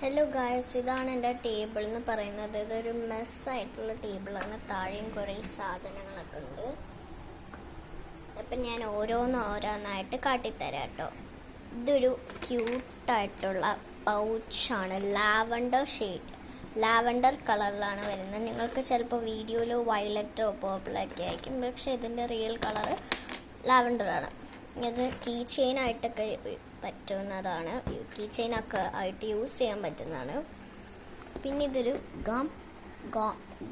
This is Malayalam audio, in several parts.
ഹലോ ഗായ്സ്, ഇതാണ് എൻ്റെ ടേബിൾ എന്ന് പറയുന്നത്. ഇതൊരു മെസ്സായിട്ടുള്ള ടേബിളാണ്. താഴെയും കുറേ സാധനങ്ങളൊക്കെ ഉണ്ട്. അപ്പം ഞാൻ ഓരോന്നായിട്ട് കാട്ടിത്തരാം കേട്ടോ. ഇതൊരു ക്യൂട്ടായിട്ടുള്ള പൗച്ചാണ്. ലാവൻഡർ കളറിലാണ് വരുന്നത്. നിങ്ങൾക്ക് ചിലപ്പോൾ വീഡിയോയിൽ വയലറ്റോ പേർപ്പിളൊക്കെ ആയിരിക്കും, പക്ഷേ ഇതിൻ്റെ റിയൽ കളറ് ലാവൻഡറാണ്. ഇത് കീ ചെയിനായിട്ടൊക്കെ പറ്റുന്നതാണ്. കീ ചെയിനൊക്കെ ആയിട്ട് യൂസ് ചെയ്യാൻ പറ്റുന്നതാണ്. പിന്നെ ഇതൊരു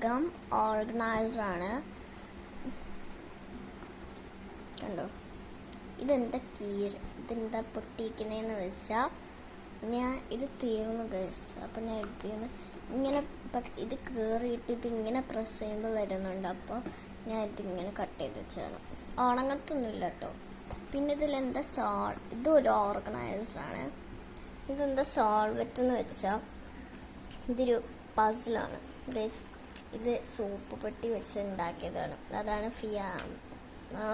ഗം ഓർഗനൈസറാണ്. കണ്ടോ, ഇതെന്താ പൊട്ടിയിരിക്കുന്നതെന്ന് വെച്ചാൽ ഇത് തീർന്നു ഗൈസ്. അപ്പം ഞാൻ ഇതിന്ന് ഇങ്ങനെ ഇത് കയറിയിട്ട് ഇതിങ്ങനെ പ്രസ് ചെയ്യുമ്പോൾ വരുന്നുണ്ട്. അപ്പോൾ ഞാൻ ഇതിങ്ങനെ കട്ട് ചെയ്ത് വെച്ചാണ്. ഉണങ്ങത്തൊന്നുമില്ല കേട്ടോ. പിന്നെ ഇതിലെന്താ ഇതൊരു ഓർഗനൈസറാണ്. ഇതെന്താ സോൾവെറ്റ് എന്ന് വെച്ചാൽ ഇതൊരു പസിലാണ് ഗൈസ്. ഇത് സോപ്പ് പെട്ടി വെച്ച് ഉണ്ടാക്കിയതാണ്. അതാണ്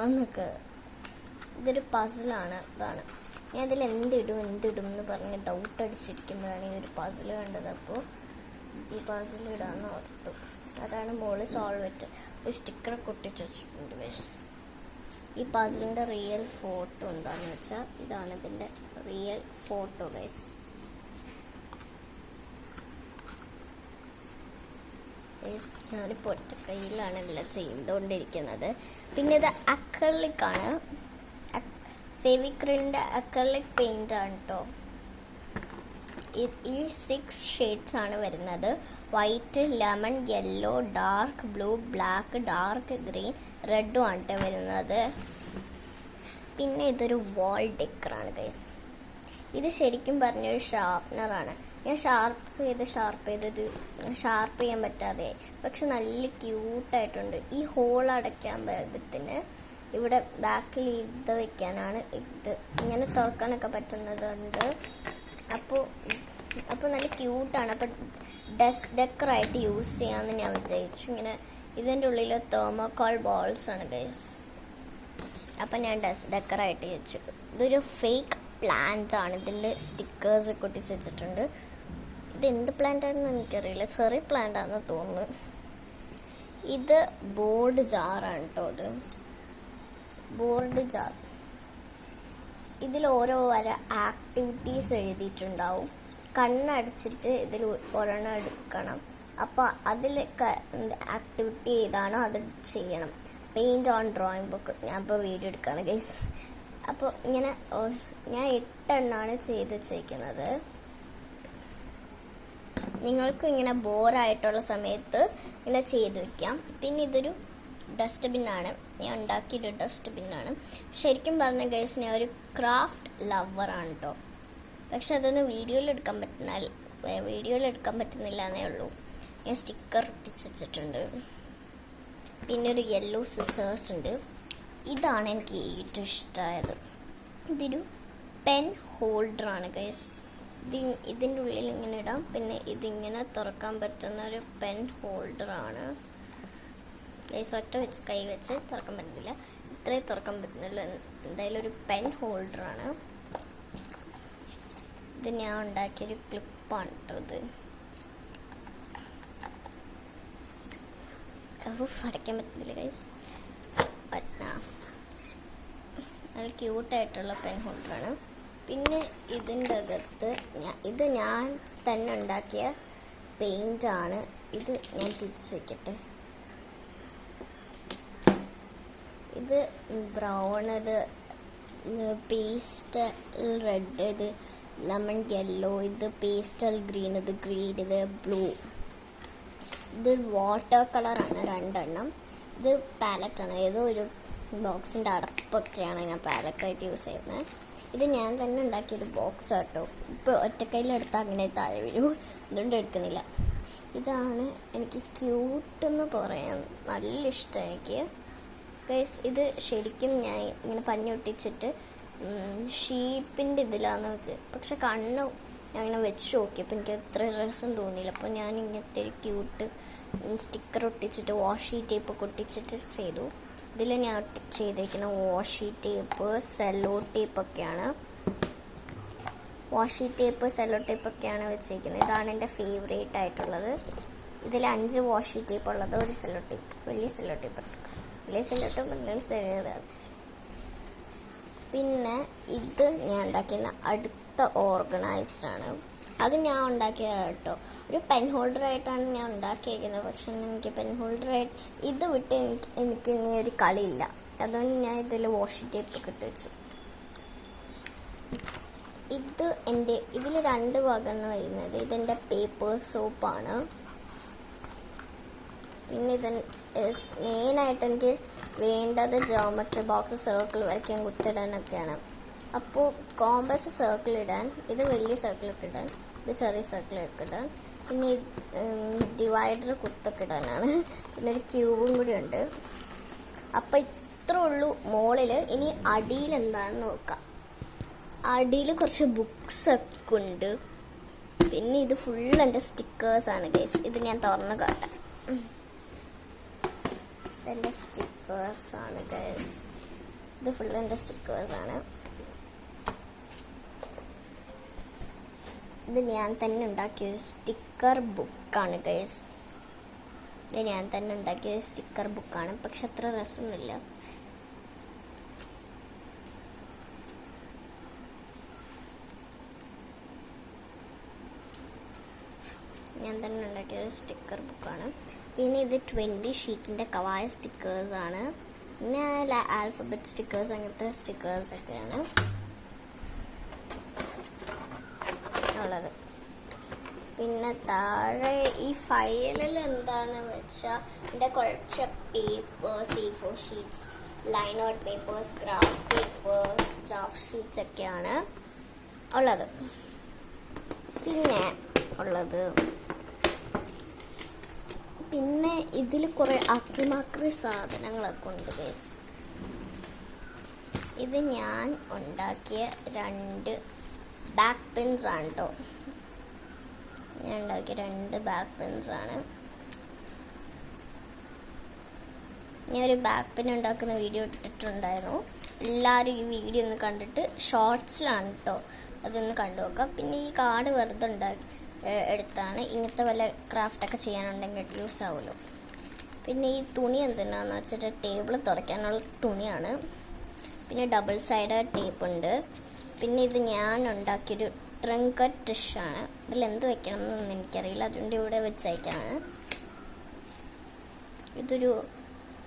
എന്നൊക്കെ. ഇതൊരു പസിലാണ്. ഇതാണ് ഞാൻ ഇതിൽ എന്തിടും എന്ന് പറഞ്ഞ് ഡൗട്ട് അടിച്ചിരിക്കുമ്പോഴാണ് ഈ ഒരു പസിൽ കണ്ടത്. അപ്പോൾ ഈ പസിൽ ഇടാന്ന് ഓർത്തു. അതാണ് മോള് സോൾവെറ്റ് ഒരു സ്റ്റിക്കറൊക്കെ ഒട്ടിച്ച് വെച്ചിട്ടുണ്ട് ഗൈസ്. ഈ പസിലിൻ്റെ റിയൽ ഫോട്ടോ എന്താണെന്ന് വെച്ചാൽ ഇതാണ് ഇതിൻ്റെ റിയൽ ഫോട്ടോ ഗൈസ്. ഞാനിപ്പോൾ ഒറ്റ കയ്യിലാണ് എല്ലാം ചെയ്തുകൊണ്ടിരിക്കുന്നത്. പിന്നെ ഇത് അക്രലിക്കാണ്. ഫെവിക്രിലിൻ്റെ അക്രലിക് പെയിൻ്റ് ആണ് കേട്ടോ. ഈ 6 ഷെയ്ഡ്സ് ആണ് വരുന്നത്. White, lemon, yellow, dark blue, black, dark green, റെഡും ആണ് വരുന്നത്. പിന്നെ ഇതൊരു വാൾ ഡെക്കറാണ് ഗൈസ്. ഇത് ശരിക്കും പറഞ്ഞൊരു ഷാർപ്നറാണ്. ഞാൻ ഷാർപ്പ് ചെയ്യാൻ പറ്റാതെ, പക്ഷെ നല്ല ക്യൂട്ടായിട്ടുണ്ട്. ഈ ഹോൾ അടയ്ക്കാൻ പാകത്തിന് ഇവിടെ ബാക്കിൽ ഇത് വെക്കാനാണ്. ഇത് ഇങ്ങനെ തുറക്കാനൊക്കെ പറ്റുന്നതുണ്ട്. അപ്പോൾ നല്ല ക്യൂട്ടാണ്. അപ്പോൾ ഡെസ്ക് ഡെക്കറായിട്ട് യൂസ് ചെയ്യാമെന്ന് ഞാൻ വിചാരിച്ചു. ഇങ്ങനെ ഇതിൻ്റെ ഉള്ളിൽ തെർമോകോൾ ബോൾസ് ആണ് ഗൈസ്. അപ്പം ഞാൻ ഡെസ്ക് ഡെക്കറായിട്ട് വെച്ചു. ഇതൊരു ഫേക്ക് പ്ലാന്റ് ആണ്. ഇതിൻ്റെ സ്റ്റിക്കേഴ്സ് ഒട്ടിച്ച് വെച്ചിട്ടുണ്ട്. ഇത് എന്ത് പ്ലാന്റ് ആണെന്ന് എനിക്കറിയില്ല. ചെറിയ പ്ലാന്റ് ആണെന്ന് തോന്നുന്നു. ഇത് ബോർഡ് ജാറാണ് കേട്ടോ. ഇത് ബോർഡ് ജാർ. ഇതിൽ ഓരോ ആക്ടിവിറ്റീസ് എഴുതിയിട്ടുണ്ടാവും. കണ്ണടച്ചിട്ട് ഇതിൽ ഒരെണ്ണം എടുക്കണം. അപ്പോൾ അതിൽ ആക്ടിവിറ്റി ഏതാണോ അത് ചെയ്യണം. Paint on drawing book. ഞാൻ ഇപ്പോൾ വീഡിയോ എടുക്കുകയാണ് ഗൈസ്. അപ്പോൾ ഇങ്ങനെ ഞാൻ 8 എണ്ണമാണ് ചെയ്ത് വെച്ചിരിക്കുന്നത്. നിങ്ങൾക്കും ഇങ്ങനെ ബോറായിട്ടുള്ള സമയത്ത് ഇങ്ങനെ ചെയ്ത് വെക്കാം. പിന്നെ ഇതൊരു ഡസ്റ്റ്ബിന്നാണ്. ഞാൻ ഉണ്ടാക്കിയൊരു ഡസ്റ്റ്ബിന്നാണ്. ശരിക്കും പറഞ്ഞ ഗൈസ്, ഞാൻ ഒരു ക്രാഫ്റ്റ് ലവറാണ് കേട്ടോ. പക്ഷെ അതൊന്നും വീഡിയോയിൽ എടുക്കാൻ പറ്റുന്നില്ല എന്നേ ഉള്ളൂ. ഞാൻ സ്റ്റിക്കർ ഒട്ടിച്ച് വെച്ചിട്ടുണ്ട്. പിന്നെ ഒരു യെല്ലോ സിസേഴ്സ് ഉണ്ട്. ഇതാണ് എനിക്ക് ഏറ്റവും ഇഷ്ടമായത്. ഇതൊരു പെൻ ഹോൾഡറാണ് ഗൈസ്. ഇതിൻ്റെ ഉള്ളിൽ ഇങ്ങനെ ഇടാം. പിന്നെ ഇതിങ്ങനെ തുറക്കാൻ പറ്റുന്ന ഒരു പെൻ ഹോൾഡറാണ് ഗൈസ്. ഒറ്റ വെച്ച് കൈ വെച്ച് തുറക്കാൻ പറ്റുന്നില്ല. ഇത്രേ തുറക്കാൻ പറ്റുന്നില്ല. എന്തായാലും ഒരു പെൻ ഹോൾഡറാണ്. ഇത് ഞാൻ ഉണ്ടാക്കിയൊരു ക്ലിപ്പാണ് കേട്ടോ. ഇത് അടയ്ക്കാൻ പറ്റുന്നില്ല ഗൈസ്. നല്ല ക്യൂട്ടായിട്ടുള്ള പെൻ ഹോൾഡറാണ്. പിന്നെ ഇതിൻ്റെ അകത്ത് ഇത് ഞാൻ തന്നെ ഉണ്ടാക്കിയ പെയിൻ്റാണ്. ഇത് ഞാൻ തിരിച്ചു വയ്ക്കട്ടെ. ഇത് ബ്രൗൺ, ഇത് പേസ്റ്റൽ റെഡ്, ഇത് ലെമൺ യെല്ലോ, ഇത് പേസ്റ്റൽ ഗ്രീൻ, ഇത് ബ്ലൂ. ഇത് വാട്ടർ കളറാണ് 2 എണ്ണം. ഇത് പാലറ്റാണ്. ഏതോ ഒരു ബോക്സിൻ്റെ അടപ്പൊക്കെയാണ് ഞാൻ പാലറ്റായിട്ട് യൂസ് ചെയ്യുന്നത്. ഇത് ഞാൻ തന്നെ ഉണ്ടാക്കിയൊരു ബോക്സ് കേട്ടോ. ഇപ്പോൾ ഒറ്റക്കൈയിലെടുത്താൽ അങ്ങനെ താഴെ വീഴും. അതുകൊണ്ട് എടുക്കുന്നില്ല. ഇതാണ് എനിക്ക് ക്യൂട്ടെന്ന് പറയാൻ നല്ല ഇഷ്ടം എനിക്ക് ഗൈസ്. ഇത് ശരിക്കും ഞാൻ ഇങ്ങനെ പഞ്ഞൊട്ടിച്ചിട്ട് ഷീപ്പിൻ്റെ ഇതിലാണ് ഇത്. പക്ഷെ കണ്ണ് ഞാൻ ഇങ്ങനെ വെച്ച് നോക്കിയപ്പോൾ എനിക്ക് അത്ര രസം തോന്നിയില്ല. അപ്പോൾ ഞാൻ ഇങ്ങനത്തെ ഒരു ക്യൂട്ട് സ്റ്റിക്കർ ഒട്ടിച്ചിട്ട് വാഷി ടേപ്പൊക്കെ ഒട്ടിച്ചിട്ട് ചെയ്തു. ഇതിൽ ഞാൻ ചെയ്തിരിക്കുന്ന വാഷി ടേപ്പ്, സെല്ലോ ടേപ്പൊക്കെയാണ്. വാഷി ടേപ്പ്, സെല്ലോ ടേപ്പ് ഒക്കെയാണ് വെച്ചിരിക്കുന്നത്. ഇതാണ് എൻ്റെ ഫേവറേറ്റ് ആയിട്ടുള്ളത്. ഇതിൽ 5 വാഷി ടേപ്പ് ഉള്ളത്, ഒരു സെല്ലോ ടേപ്പ്, വലിയ സെല്ലോ ടേപ്പ്, വലിയ സെല്ലോ ടേപ്പ്. പിന്നെ ഇത് ഞാൻ ഉണ്ടാക്കുന്ന അടുത്ത ഓർഗനൈസ്ഡാണ്. അത് ഞാൻ ഉണ്ടാക്കിയതാണ് കേട്ടോ. ഒരു പെൻ ഹോൾഡറായിട്ടാണ് ഞാൻ ഉണ്ടാക്കിയിരിക്കുന്നത്. പക്ഷെ എനിക്ക് പെൻ ഹോൾഡറായിട്ട് ഇത് വിട്ട് എനിക്ക് ഇനി ഒരു കളിയില്ല. അതുകൊണ്ട് ഞാൻ ഇതിൽ വാഷി ടേപ്പ് ഒക്കെ ഇട്ട് വെച്ചു. ഇതിൽ 2 ഭാഗമാണ് വരുന്നത്. ഇതെൻ്റെ പേപ്പർ സോപ്പാണ്. പിന്നെ ഇത് മെയിനായിട്ട് എനിക്ക് വേണ്ടത് ജോമെട്രി ബോക്സ്, സർക്കിൾ വരയ്ക്കാൻ, കുത്തിടാനൊക്കെയാണ്. അപ്പോൾ കോമ്പസ് സർക്കിൾ ഇടാൻ, ഇത് വലിയ സർക്കിളൊക്കെ ഇടാൻ, ഇത് ചെറിയ സർക്കിളൊക്കെ ഇടാൻ, പിന്നെ ഡിവൈഡർ കുത്തൊക്കെ ഇടാനാണ്. പിന്നെ ഒരു ക്യൂബും കൂടി ഉണ്ട്. അപ്പോൾ ഇത്രേ ഉള്ളൂ മുകളിൽ. ഇനി അടിയിൽ എന്താണെന്ന് നോക്കാം. അടിയിൽ കുറച്ച് ബുക്സ് ഒക്കെ ഉണ്ട്. പിന്നെ ഇത് ഫുൾ എൻ്റെ സ്റ്റിക്കേഴ്സാണ് ഗൈസ്. ഇത് ഞാൻ തുറന്ന് കാട്ടാം. ഇതെൻ്റെ സ്റ്റിക്കേഴ്സാണ് ഗൈസ്. ഇത് ഫുൾ എൻ്റെ സ്റ്റിക്കേഴ്സാണ്. ഇത് ഞാൻ തന്നെ ഉണ്ടാക്കിയൊരു സ്റ്റിക്കർ ബുക്കാണ് ഗൈസ്. ഇത് ഞാൻ തന്നെ ഉണ്ടാക്കിയൊരു സ്റ്റിക്കർ ബുക്കാണ്. പക്ഷെ അത്ര രസമൊന്നുമില്ല. ഞാൻ തന്നെ ഉണ്ടാക്കിയൊരു സ്റ്റിക്കർ ബുക്കാണ്. പിന്നെ ഇത് 20 ഷീറ്റിൻ്റെ കവായ സ്റ്റിക്കേഴ്സാണ്. പിന്നെ ആൽഫബറ്റ് സ്റ്റിക്കേഴ്സ്, അങ്ങനത്തെ സ്റ്റിക്കേഴ്സൊക്കെയാണ് ഉള്ളത്. പിന്നെ താഴെ ഈ ഫയലിൽ എന്താണെന്ന് വെച്ചാൽ എൻ്റെ കുറച്ച് papers, A4 sheets, line out papers, graph papers, graph sheets ഒക്കെയാണ് ഉള്ളത്. പിന്നെ ഇതിൽ കുറേ അക്രിമാക്രി സാധനങ്ങളൊക്കെ ഉണ്ട് ഗൈസ്. ഇത് ഞാൻ ഉണ്ടാക്കിയ 2 ബാക്ക് പെൻസ് ആണ് കേട്ടോ. ഞാൻ ഉണ്ടാക്കിയ 2 ബാക്ക് പെൻസ് ആണ്. ഞാൻ ഒരു ബാക്ക് പെൻ ഉണ്ടാക്കുന്ന വീഡിയോ ഇട്ടിട്ടുണ്ടായിരുന്നു. എല്ലാവരും ഈ വീഡിയോ ഒന്ന് കണ്ടിട്ട്, ഷോർട്സിലാണ് കേട്ടോ, അതൊന്ന് കണ്ടു നോക്കാം. പിന്നെ ഈ കാർഡ് വെറുതെ എടുത്താണ്. ഇങ്ങനത്തെ വല്ല ക്രാഫ്റ്റൊക്കെ ചെയ്യാനുണ്ടെങ്കിൽ യൂസ് ആവുമല്ലോ. പിന്നെ ഈ തുണി എന്തിനാന്ന് വെച്ചിട്ട് ടേബിൾ തുടയ്ക്കാനുള്ള തുണിയാണ്. പിന്നെ ഡബിൾ സൈഡ് ടേപ്പ് ഉണ്ട്. പിന്നെ ഇത് ഞാൻ ഉണ്ടാക്കിയൊരു ട്രിങ്കറ്റ് ഡിഷാണ്. ഇതിലെന്ത് വെക്കണം എന്നൊന്നും എനിക്കറിയില്ല, അതുകൊണ്ട് ഇവിടെ വെച്ചയക്കാണ്. ഇതൊരു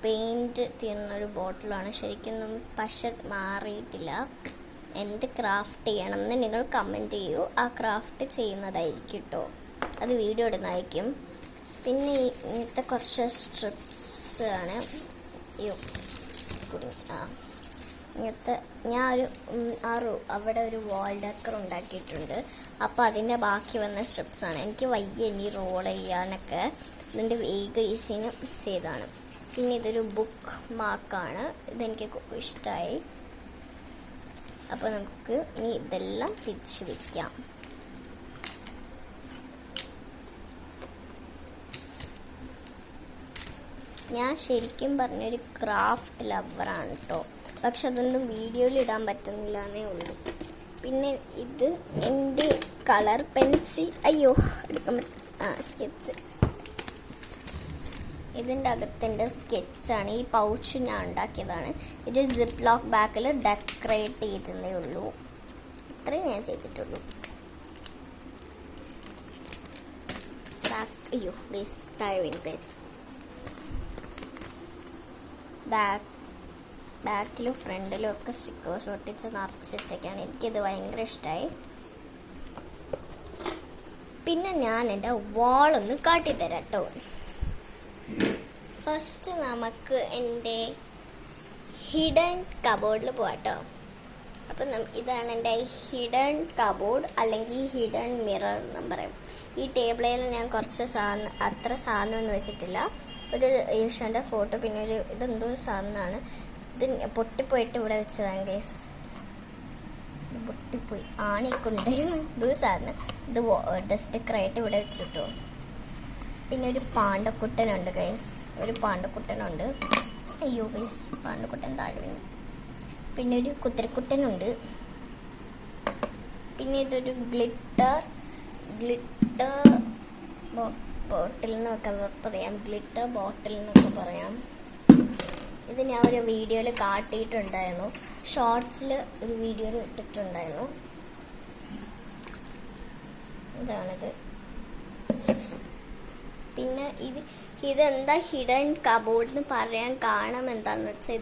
പെയിൻറ്റ് തീർന്നൊരു ബോട്ടിലാണ്. ശരിക്കും പശ മാറിയിട്ടില്ല. എന്ത് ക്രാഫ്റ്റ് ചെയ്യണമെന്ന് നിങ്ങൾ കമൻറ്റ് ചെയ്യൂ. ആ ക്രാഫ്റ്റ് ചെയ്യുന്നതായിരിക്കും കേട്ടോ, അത് വീഡിയോ ഇടുന്നതായിരിക്കും. പിന്നെ ഇങ്ങനത്തെ കുറച്ച് സ്ട്രിപ്സ് ആണ്. ഇങ്ങനത്തെ ഞാൻ അവിടെ ഒരു വാൾ ഡെക്കർ ഉണ്ടാക്കിയിട്ടുണ്ട്. അപ്പോൾ അതിൻ്റെ ബാക്കി വന്ന സ്ട്രിപ്സാണ്. എനിക്ക് വയ്യ ഇനി റോൾ ചെയ്യാനൊക്കെ, അതുകൊണ്ട് വേഗം ഈസിന് ചെയ്തതാണ്. പിന്നെ ഇതൊരു ബുക്ക് മാർക്കാണ്. ഇതെനിക്ക് ഇഷ്ടമായി. അപ്പോൾ നമുക്ക് ഇനി ഇതെല്ലാം തിരിച്ച് വയ്ക്കാം. ഞാൻ ശരിക്കും പറഞ്ഞൊരു ക്രാഫ്റ്റ് ലവറാണ് കേട്ടോ. പക്ഷെ അതൊന്നും വീഡിയോയിൽ ഇടാൻ പറ്റുന്നില്ല എന്നേ ഉള്ളൂ. പിന്നെ ഇത് എൻ്റെ കളർ പെൻസിൽ, എടുക്കാൻ സ്കെച്ച്. ഇതിൻ്റെ അകത്തിൻ്റെ സ്കെച്ചാണ്. ഈ പൗച്ച് ഞാൻ ഉണ്ടാക്കിയതാണ്. ഇത് സിപ്പ് ലോക്ക് ബാക്കിൽ ഡെക്കറേറ്റ് ചെയ്തതേ ഉള്ളൂ. ഇത്രയും ഞാൻ ചെയ്തിട്ടുള്ളൂ. ബാക്കിലും ഫ്രണ്ടിലും ഒക്കെ സ്റ്റിക്കേഴ്സ് ഒട്ടിച്ച് നിറച്ച് വെച്ചൊക്കെയാണ്. എനിക്കിത് ഭയങ്കര ഇഷ്ടമായി. പിന്നെ ഞാൻ എൻ്റെ വാളൊന്ന് കാട്ടിത്തരാം കേട്ടോ. ഫസ്റ്റ് നമുക്ക് എൻ്റെ ഹിഡൻ കബോർഡിൽ പോകാട്ടോ. അപ്പം ഇതാണ് എൻ്റെ ഹിഡൻ കബോർഡ്, അല്ലെങ്കിൽ ഹിഡൻ മിറർ എന്നും പറയും. ഈ ടേബിളിൽ ഞാൻ കുറച്ച് അത്ര സാധനമൊന്നും വെച്ചിട്ടില്ല. ഒരു ഈശ്വരൻ്റെ ഫോട്ടോ, പിന്നെ ഇതെന്തോ ഒരു സാധനമാണ്. ഇത് പൊട്ടിപ്പോയിട്ട് ഇവിടെ വെച്ചതാണ് ഗൈസ്. പൊട്ടിപ്പോയി, ആണിക്കൊണ്ടായിരുന്നു ഇതൊരു സാധനം. ഇത് ഡസ്റ്റിക്കറായിട്ട് ഇവിടെ വെച്ചിട്ടോ. പിന്നെ ഒരു പാണ്ടക്കുട്ടനുണ്ട് ഗൈസ്, ഒരു പാണ്ടക്കുട്ടനുണ്ട്. ഗൈസ്, പാണ്ടക്കുട്ടൻ താഴെ. പിന്നെ ഒരു കുതിരക്കുട്ടനുണ്ട്. പിന്നെ ഇതൊരു ഗ്ലിറ്റർ ബോട്ടിൽ എന്നൊക്കെ പറയാം, ഗ്ലിറ്റർ ബോട്ടിൽ എന്നൊക്കെ പറയാം. ഇത് ഞാൻ ഒരു വീഡിയോയിൽ കാട്ടിയിട്ടുണ്ടായിരുന്നു, ഷോർട്സിൽ ഒരു വീഡിയോയിൽ ഇട്ടിട്ടുണ്ടായിരുന്നു. ഇതാണിത്. പിന്നെ ഇതെന്താ ഹിഡൻ കബോർഡ് എന്ന് പറയാൻ കാരണം എന്താണെന്ന് വെച്ചാൽ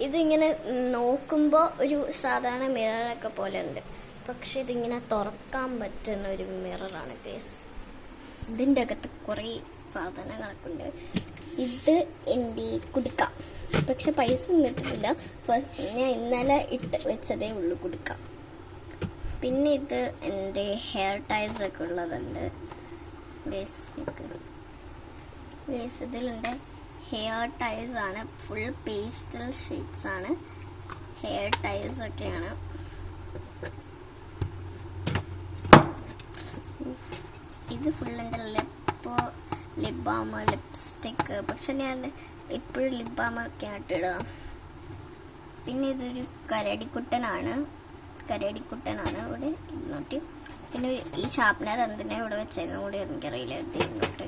ഇതിങ്ങനെ നോക്കുമ്പോൾ ഒരു സാധാരണ മിററൊക്കെ പോലെ ഉണ്ട്, പക്ഷെ ഇതിങ്ങനെ തുറക്കാൻ പറ്റുന്ന ഒരു മിററാണ് ഗൈസ്. ഇതിൻ്റെ അകത്ത് കുറേ സാധനങ്ങളൊക്കെ ഉണ്ട്. ഇത് എൻ്റെ കുടുക്ക, പക്ഷെ പൈസ ഒന്നും ഇട്ടിട്ടില്ല, ഞാൻ ഇന്നലെ ഇട്ട് വെച്ചതേ ഉള്ളൂ കുടുക്ക. പിന്നെ ഇത് എൻ്റെ ഹെയർ ടൈസ് ഒക്കെ ഉള്ളതുണ്ട് ഗൈസ്. ഇതിലെൻ്റെ ഹെയർ ടൈസ് ആണ്, ഫുൾ പേസ്റ്റൽ ഷെയ്ഡ്സ് ആണ് ഹെയർ ടൈസ് ഒക്കെയാണ്. ഇത് ഫുൾ എൻ്റെ ലിപ് ബാം, ലിപ്സ്റ്റിക്ക്, പക്ഷെ ഞാൻ ഇപ്പോഴും ലിപ് ബാം ഒക്കെ ആയിട്ടിടുക. പിന്നെ ഇതൊരു കരടിക്കുട്ടനാണ് ഇവിടെ ഇരുന്നോട്ട്. പിന്നെ ഈ ഷാർപ്നർ എന്തിനാ ഇവിടെ വെച്ചേക്കും കൂടി എനിക്കറിയില്ല, ഇരുന്നോട്ട്.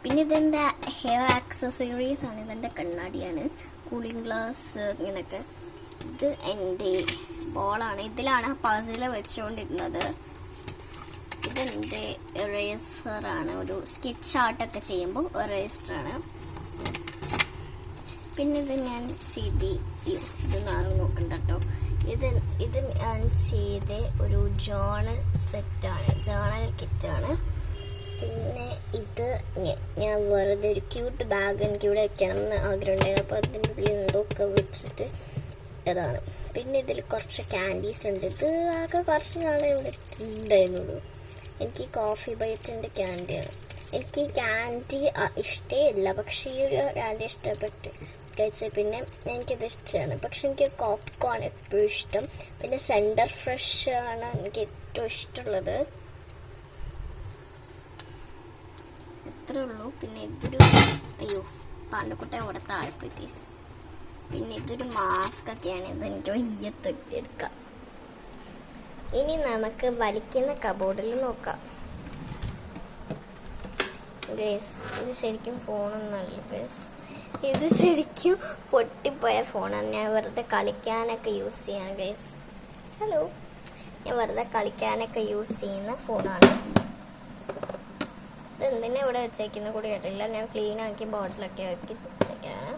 പിന്നെ ഇതെൻ്റെ ഹെയർ ആക്സസറീസ് ആണ്, ഇതെൻ്റെ കണ്ണാടിയാണ്, കൂളിംഗ് ഗ്ലാസ് ഇങ്ങനെയൊക്കെ. ഇത് എൻ്റെ ബോളാണ്, ഇതിലാണ് പസിൽ വെച്ചുകൊണ്ടിരുന്നത്. ഇതെൻ്റെ എറേസറാണ്, ഒരു സ്കെച്ച് ആർട്ടൊക്കെ ചെയ്യുമ്പോൾ എറേസറാണ്. പിന്നെ ഇത് ഞാൻ ഇത് നാളെ നോക്കണ്ട കേട്ടോ. ഇത് ഞാൻ ചെയ്ത ഒരു ജേണൽ കിറ്റാണ്. പിന്നെ ഇത് ഞാൻ വെറുതെ ഒരു ക്യൂട്ട് ബാഗ് എനിക്ക് ഇവിടെ വെക്കണം എന്ന് ആഗ്രഹം ഉണ്ടായിരുന്നു, അപ്പോൾ അതിൻ്റെ ഉള്ളിൽ എന്തൊക്കെ വെച്ചിട്ട് ഇട്ടതാണ്. പിന്നെ ഇതിൽ കുറച്ച് ക്യാൻഡീസ് ഉണ്ട്, ഇത് ആകെ കുറച്ച് നാളെ ഇവിടെ ഉണ്ടായിരുന്നുള്ളൂ. എനിക്ക് കോഫി ബൈറ്റിൻ്റെ ക്യാൻഡിയാണ്. എനിക്ക് ക്യാൻഡി ഇഷ്ടമില്ല, പക്ഷേ ഈ ഒരു ക്യാൻഡി ഇഷ്ടപ്പെട്ട് കഴിച്ചത്. പിന്നെ എനിക്കിത് ഇഷ്ടമാണ്, പക്ഷെ എനിക്ക് പോപ്കോൺ എപ്പോഴും ഇഷ്ടം. പിന്നെ സെൻറ്റർ ഫ്രഷ് ആണ് എനിക്ക് ഏറ്റവും ഇഷ്ടമുള്ളത്. ഇത്രേ ഉള്ളൂ. പിന്നെ ഇതൊരു പാണ്ടക്കുട്ട അവിടെ താഴെപ്പോയി പീസ്. പിന്നെ ഇതൊരു മാസ്ക് ഒക്കെയാണ്, ഇതെനിക്ക് വയ്യ തൊട്ടിയെടുക്കാം. ഇനി നമുക്ക് വലിക്കുന്ന കബോർഡിൽ നോക്കാം ഗൈസ്. ഇത് ശരിക്കും ഫോണൊന്നുമല്ല ഗൈസ്, ഇത് ശരിക്കും പൊട്ടിപ്പോയ ഫോണാണ്. ഞാൻ വെറുതെ കളിക്കാനൊക്കെ യൂസ് ചെയ്യാണ് ഗൈസ്. ഹലോ, ഞാൻ വെറുതെ കളിക്കാനൊക്കെ യൂസ് ചെയ്യുന്ന ഫോണാണ്. ഇത് എന്തിനാ ഇവിടെ വെച്ചേക്കുന്ന കൂടി കേട്ടില്ല, ഞാൻ ക്ലീൻ ആക്കി ബോട്ടിലൊക്കെ ആക്കി വെച്ചേക്കാണ്.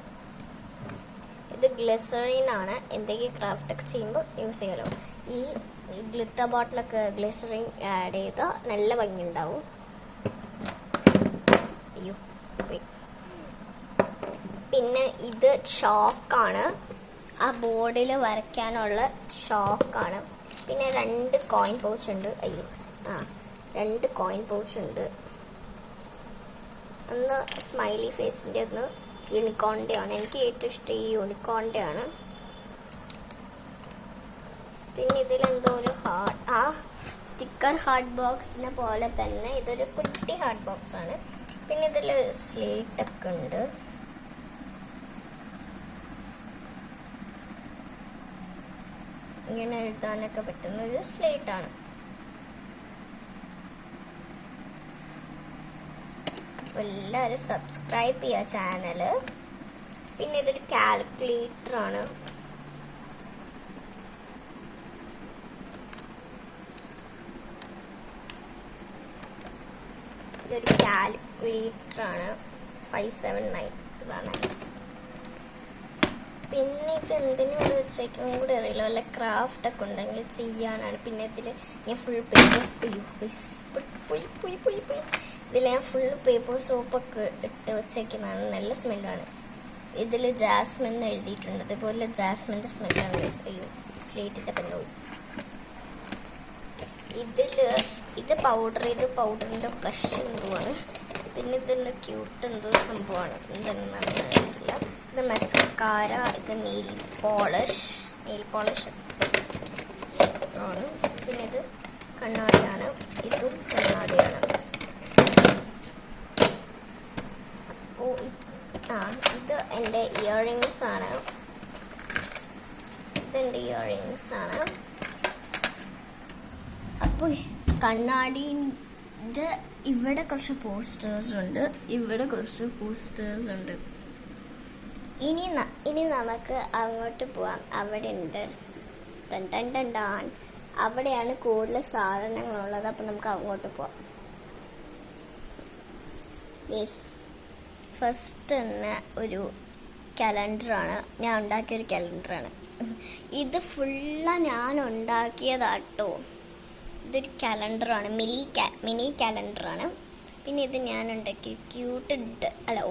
ഇത് ഗ്ലിസറിൻ ആണ്, എന്തെങ്കിലും ക്രാഫ്റ്റ് ഒക്കെ ചെയ്യുമ്പോൾ യൂസ് ചെയ്യാലോ. ഈ ഗ്ലിറ്റർ ബോട്ടിലൊക്കെ ഗ്ലിസറിൻ ആഡ് ചെയ്താൽ നല്ല ഭംഗി ഉണ്ടാവും. പിന്നെ ഇത് ചോക്കാണ്, ആ ബോർഡിൽ വരയ്ക്കാനുള്ള ചോക്കാണ്. പിന്നെ 2 കോയിൻ പൗച്ച് ഉണ്ട്. 2 കോയിൻ പൗച്ച് ഉണ്ട്. ഒന്ന് സ്മൈലി ഫേസിൻ്റെ, ഒന്ന് യൂണിക്കോണിൻ്റെ ആണ്. എനിക്ക് ഏറ്റവും ഇഷ്ടം ഈ യൂണിക്കോണിൻ്റെ ആണ്. പിന്നെ ഇതിലെന്തോ ഒരു സ്റ്റിക്കർ ഹാർഡ് ബോക്സിനെ പോലെ തന്നെ ഇതൊരു കുട്ടി ഹാർഡ് ബോക്സ് ആണ്. പിന്നെ ഇതിൽ സ്ലേറ്റ് ഒക്കെ ഉണ്ട്. ഇങ്ങനെ എഴുതാനൊക്കെ പറ്റുന്ന ഒരു സ്ലേറ്റ് ആണ്. അപ്പോൾ എല്ലാവരും സബ്സ്ക്രൈബ് ചെയ്യുക ചാനല്. പിന്നെ ഇതൊരു കാൽക്കുലേറ്റർ ആണ്. ഇതൊരു കാൽക്കുലേറ്റർ ആണ്, 579 ഇതാണ്. പിന്നെ ഇത് എന്തിനോട് വെച്ചേക്കും കൂടെ അറിയില്ല, വല്ല ക്രാഫ്റ്റ് ഒക്കെ ഉണ്ടെങ്കിൽ ചെയ്യാനാണ്. പിന്നെ ഇതിൽ ഞാൻ ഫുൾ ഇതിൽ ഞാൻ ഫുൾ പേപ്പർ സോപ്പൊക്കെ ഇട്ട് വെച്ചേക്കുന്നതാണ്, നല്ല സ്മെല്ലാണ്. ഇതിൽ ജാസ്മിൻ എഴുതിയിട്ടുണ്ട്, അതുപോലെ ജാസ്മിൻ്റെ സ്മെല്ലാണ്. സ്ലേറ്റിൻ്റെ പെണ്ണ് പോയി. ഇത് പൗഡറിൻ്റെ ബ്ലഷ് എന്തുവാണ്. പിന്നെ ഇതുണ്ട് ക്യൂട്ട് എന്തോ സംഭവമാണ്, എന്താണെന്ന് അറിയില്ല. ഇത് മസ്കാര, ഇത് നെയിൽ പോളിഷ് ആണ്. പിന്നെ ഇത് കണ്ണാടിയാണ്, ഇതും കണ്ണാടിയാണ്. അപ്പോൾ ഇത് എൻ്റെ ഇയറിങ്സ് ആണ്. ഇതെൻ്റെ ഇയറിങ്സ് ആണ്. അപ്പോൾ കണ്ണാടിൻ്റെ ഇവിടെ കുറച്ച് പോസ്റ്റേഴ്സ് ഉണ്ട്, ഇവിടെ കുറച്ച് പോസ്റ്റേഴ്സ് ഉണ്ട്. ഇനി നമുക്ക് അങ്ങോട്ട് പോവാം. അവിടെ ഉണ്ട് ടൺ അവിടെയാണ് കൂടുതൽ സാധനങ്ങളുള്ളത്. അപ്പം നമുക്ക് അങ്ങോട്ട് പോവാം. യെസ്, ഫസ്റ്റ് തന്നെ ഒരു കലണ്ടറാണ്, ഞാൻ ഉണ്ടാക്കിയൊരു കലണ്ടറാണ്. ഇത് ഫുള്ള് ഞാൻ ഉണ്ടാക്കിയതാട്ടോ. ഇതൊരു കലണ്ടറാണ്, മിനി കലണ്ടറാണ്. പിന്നെ ഇത് ഞാൻ ഉണ്ടാക്കിയ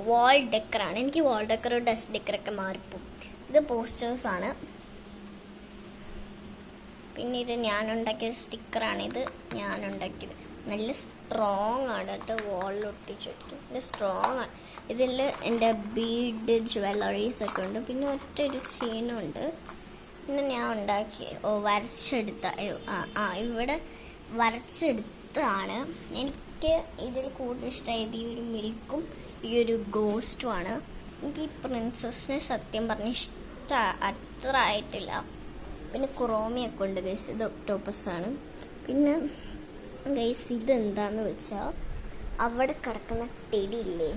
വാൾ ഡെക്കറാണ്. എനിക്ക് വാൾ ഡെക്കറോ ഡസ്റ്റ് ഡെക്കറൊക്കെ മാറിപ്പോവും. ഇത് പോസ്റ്റേഴ്സാണ്. പിന്നെ ഇത് ഞാൻ ഉണ്ടാക്കിയൊരു സ്റ്റിക്കറാണ്. ഇത് ഞാൻ ഉണ്ടാക്കിയത് നല്ല സ്ട്രോങ് ആണ് കേട്ടോ. വാളിൽ ഒട്ടിച്ച് വെക്കും, നല്ല സ്ട്രോങ് ആണ്. ഇതിൽ എൻ്റെ ബീഡ് ജ്വല്ലറീസ് ഒക്കെ ഉണ്ട്. പിന്നെ ഒറ്റൊരു ചെയിനും ഉണ്ട്. പിന്നെ ഞാൻ ഉണ്ടാക്കി വരച്ചെടുത്ത ഇവിടെ വരച്ചെടുത്താണ്. എനിക്ക് ഇതിൽ കൂടുതൽ ഇഷ്ടമായത് ഈ ഒരു മിൽക്കും ഈ ഒരു ഗോസ്റ്റുമാണ്. എനിക്ക് ഈ പ്രിൻസസിനെ സത്യം പറഞ്ഞ അത്ര ആയിട്ടില്ല. പിന്നെ ക്രോമിയൊക്കെ ഉണ്ട് ഗൈസ്. ഇത് ഒക്ടോപ്പസാണ്. പിന്നെ ഗൈസ് ഇതെന്താന്ന് വെച്ചാൽ അവിടെ കിടക്കുന്ന ടെടിയില്ലേ,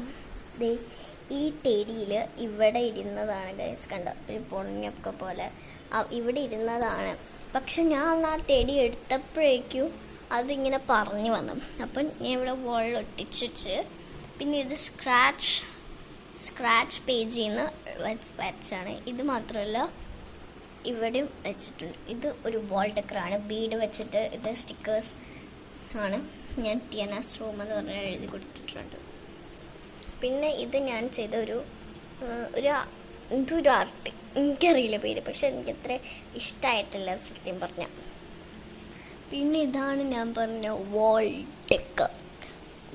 ഈ ടെടിയിൽ ഇവിടെ ഇരുന്നതാണ് ഗൈസ്. കണ്ടോ, ഒരു പൊണ്ണൊക്കെ പോലെ ഇവിടെ ഇരുന്നതാണ്. പക്ഷെ ഞാൻ ആ ടെടി എടുത്തപ്പോഴേക്കും അതിങ്ങനെ പറഞ്ഞു വന്നു. അപ്പം ഞാൻ ഇവിടെ വോളിൽ ഒട്ടിച്ചിട്ട് പിന്നെ ഇത് സ്ക്രാച്ച് പേജിൽ നിന്ന് വരച്ചാണ്. ഇത് മാത്രമല്ല ഇവിടെയും വെച്ചിട്ടുണ്ട്. ഇത് ഒരു വാൾ ഡെക്കറാണ്, ബീഡ് വെച്ചിട്ട്. ഇത് സ്റ്റിക്കേഴ്സ് ആണ്. ഞാൻ ടിയനാസ് റൂം എന്ന് പറഞ്ഞാൽ എഴുതി കൊടുത്തിട്ടുണ്ട്. പിന്നെ ഇത് ഞാൻ ചെയ്ത എന്തൊരു ആർട്ട്, എനിക്കറിയില്ല പേര്, പക്ഷെ എനിക്ക് അത്ര ഇഷ്ടമായിട്ടില്ല സത്യം പറഞ്ഞാൽ. പിന്നെ ഇതാണ് ഞാൻ പറഞ്ഞ വാൾ ഡെക്കർ,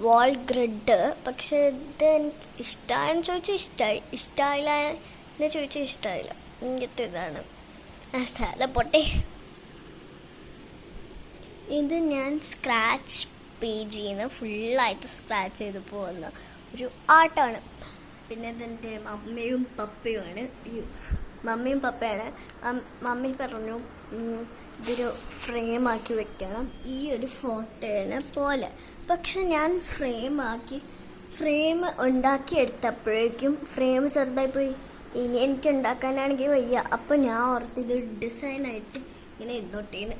വാൾ ഗ്രിഡ്. പക്ഷെ ഇത് എനിക്ക് ഇഷ്ടമായെന്ന് ചോദിച്ചാൽ ഇഷ്ടമായില്ല എന്ന് ചോദിച്ചാൽ ഇഷ്ടമായില്ല. ഇങ്ങനത്തെ ഇതാണ് സാല പൊട്ടെ. ഇത് ഞാൻ സ്ക്രാച്ച് പേജിൽ നിന്ന് ഫുള്ളായിട്ട് സ്ക്രാച്ച് ചെയ്ത് പോകുന്ന ഒരു ആർട്ടാണ്. പിന്നെ ഇതെൻ്റെ മമ്മിയും പപ്പയുമാണ്. മമ്മിയും പപ്പയാണ്. മമ്മി പറഞ്ഞു ഇതൊരു ഫ്രെയിമാക്കി വെക്കണം ഈ ഒരു ഫോട്ടോനെ പോലെ. പക്ഷെ ഞാൻ ഫ്രെയിം ഉണ്ടാക്കിയെടുത്തപ്പോഴേക്കും ഫ്രെയിം ചെറുതായി പോയി. ഇനി എനിക്ക് ഉണ്ടാക്കാനാണെങ്കിൽ വയ്യ. അപ്പം ഞാൻ ഓർത്തിത് ഡിസൈനായിട്ട് ഇങ്ങനെ ഇരുന്നോട്ടേന്ന്.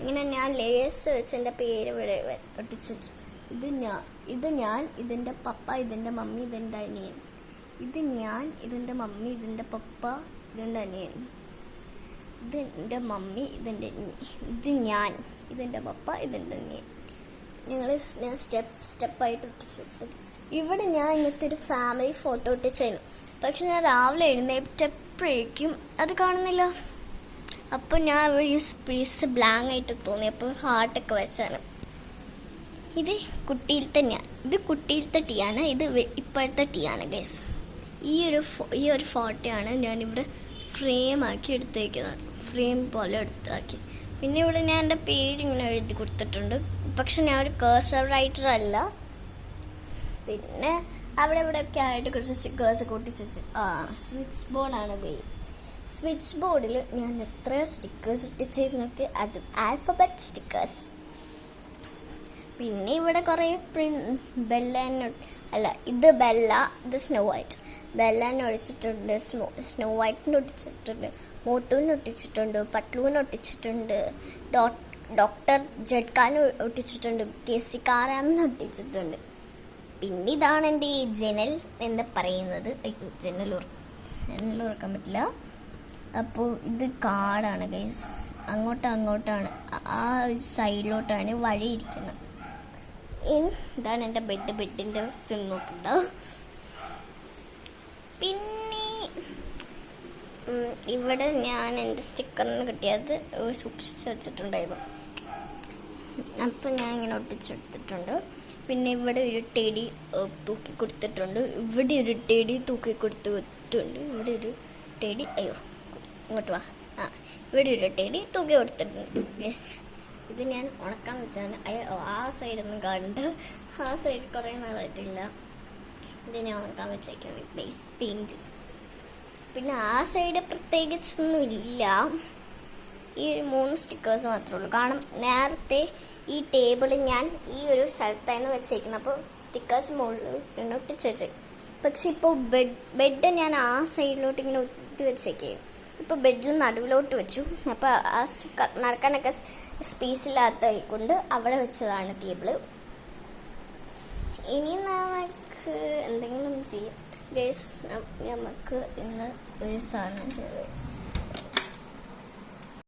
ഇങ്ങനെ ഞാൻ ലേസ് വെച്ച് എൻ്റെ പേര് ഇവിടെ ഒട്ടിച്ചു. ഇത് ഞാൻ ഇതിൻ്റെ പപ്പ, ഇതിൻ്റെ മമ്മി, ഇതിൻ്റെ അനിയൻ. ഇത് ഞാൻ, ഇതിൻ്റെ മമ്മി, ഇതിൻ്റെ പപ്പ, ഇതിൻ്റെ അനിയൻ. ഇതെൻ്റെ മമ്മി, ഇതെൻ്റെ അനിയൻ. ഇത് ഞാൻ, ഇതിൻ്റെ പപ്പ, ഇതിൻ്റെ അനിയൻ. ഞാൻ സ്റ്റെപ്പായിട്ട് ഒട്ടിച്ചു. ഇവിടെ ഞാൻ ഇങ്ങനത്തെ ഒരു ഫാമിലി ഫോട്ടോ ഒട്ടിച്ചായിരുന്നു. പക്ഷെ ഞാൻ രാവിലെ എഴുന്നേറ്റപ്പോഴേക്കും അത് കാണുന്നില്ല. അപ്പോൾ ഞാൻ ഈ സ്പേസ് ബ്ലാങ്ക് ആയിട്ട് തോന്നി. അപ്പോൾ ഹാർട്ടൊക്കെ വെച്ചാണ്. ഇത് കുട്ടിയിലത്തെ ടീയാണ്. ഇത് ഇപ്പോഴത്തെ ടീയാണ് ഗൈസ്. ഈ ഒരു ഫോട്ടോയാണ് ഞാനിവിടെ ഫ്രെയിമാക്കി എടുത്തേക്കുന്നത്, ഫ്രെയിം പോലെ എടുത്താക്കി. പിന്നെ ഇവിടെ ഞാൻ എൻ്റെ പേര് ഇങ്ങനെ എഴുതി കൊടുത്തിട്ടുണ്ട്. പക്ഷെ ഞാൻ ഒരു കേഴ്സർ റൈറ്റർ അല്ല. പിന്നെ അവിടെ ഇവിടെയൊക്കെ ആയിട്ട് കുറച്ച് സ്റ്റിക്കേഴ്സ് ഒട്ടിച്ച് വെച്ചു. സ്വിച്ച് ബോർഡാണ് പേര്. സ്വിച്ച് ബോർഡിൽ ഞാൻ എത്ര സ്റ്റിക്കേഴ്സ് ഒട്ടിച്ചിരുന്നൊക്കെ അത് ആൽഫബറ്റ് സ്റ്റിക്കേഴ്സ്. പിന്നെ ഇവിടെ കുറേ ഇത് ബെല്ല, ഇത് സ്നോ വൈറ്റ്. ബെല്ലാനെ ഒട്ടിച്ചിട്ടുണ്ട്, സ്നോ വൈറ്റിന് ഒട്ടിച്ചിട്ടുണ്ട്, മോട്ടൂന് ഒട്ടിച്ചിട്ടുണ്ട്, പട്ലൂന് ഒട്ടിച്ചിട്ടുണ്ട്, ഡോക്ടർ ജഡ്കാന് ഒട്ടിച്ചിട്ടുണ്ട്, KC കാരാമിന് ഒട്ടിച്ചിട്ടുണ്ട്. പിന്നെ ഇതാണ് എൻ്റെ ഈ ജനൽ എന്ന് പറയുന്നത്. ജനൽ ഓർക്കാൻ പറ്റില്ല. അപ്പോൾ ഇത് കാടാണ് ഗൈസ്. അങ്ങോട്ടാണ്, ആ സൈഡിലോട്ടാണ് വഴി ഇരിക്കുന്നത്. ഇതാണ് എൻ്റെ ബെഡിൻ്റെ നോക്കണ്ട. പിന്നെ ഇവിടെ ഞാൻ എൻ്റെ സ്റ്റിക്കറിന് കിട്ടിയത് സൂക്ഷിച്ച് വെച്ചിട്ടുണ്ടായിരുന്നു. അപ്പം ഞാൻ ഇങ്ങനെ ഒട്ടിച്ചെടുത്തിട്ടുണ്ട്. പിന്നെ ഇവിടെ ഒരു ടെടി തൂക്കി കൊടുത്തിട്ടുണ്ട്. ഇവിടെ ഒരു ടെടി തൂക്കി കൊടുത്തിട്ടുണ്ട്. ഇവിടെ ഒരു ടെടി ഇങ്ങോട്ട് വാ. ഇവിടെ ഒരു ടെടി തൂക്കി കൊടുത്തിട്ടുണ്ട്. യെസ്, ഇത് ഞാൻ ഉണക്കാൻ വെച്ചാണ്. ആ സൈഡൊന്നും കണ്ട്, ആ സൈഡ് കുറേ നാളായിട്ടില്ല. ഇത് ഞാൻ ഉണക്കാൻ വെച്ചേക്കാണ് ബേസ് പെയിൻറ്റ്. പിന്നെ ആ സൈഡ് പ്രത്യേകിച്ചൊന്നും ഇല്ല. ഈ ഒരു 3 സ്റ്റിക്കേഴ്സ് മാത്രമേ ഉള്ളൂ. കാരണം നേരത്തെ ഈ ടേബിൾ ഞാൻ ഈ ഒരു സ്ഥലത്തായിരുന്നു വെച്ചേക്കുന്നത്. അപ്പോൾ സ്റ്റിക്കേഴ്സ് മുകളിൽ ഒട്ടിച്ച് വെച്ചേക്കും. പക്ഷെ ഇപ്പോൾ ബെഡ് ഞാൻ ആ സൈഡിലോട്ട് ഇങ്ങനെ ഒത്തി വെച്ചേക്കും. ഇപ്പോൾ ബെഡിൽ നടുവിലോട്ട് വെച്ചു. അപ്പോൾ ആ നടക്കാനൊക്കെ സ്പേസ് ഇല്ലാത്ത കൊണ്ട് അവിടെ വെച്ചതാണ് ടേബിള്. ഇനി നമുക്ക് എന്തെങ്കിലും ചെയ്യാം ഗൈസ്. നമുക്ക് ഇന്ന് ഒരു സാധനം ചെയ്യാം ഗൈസ്.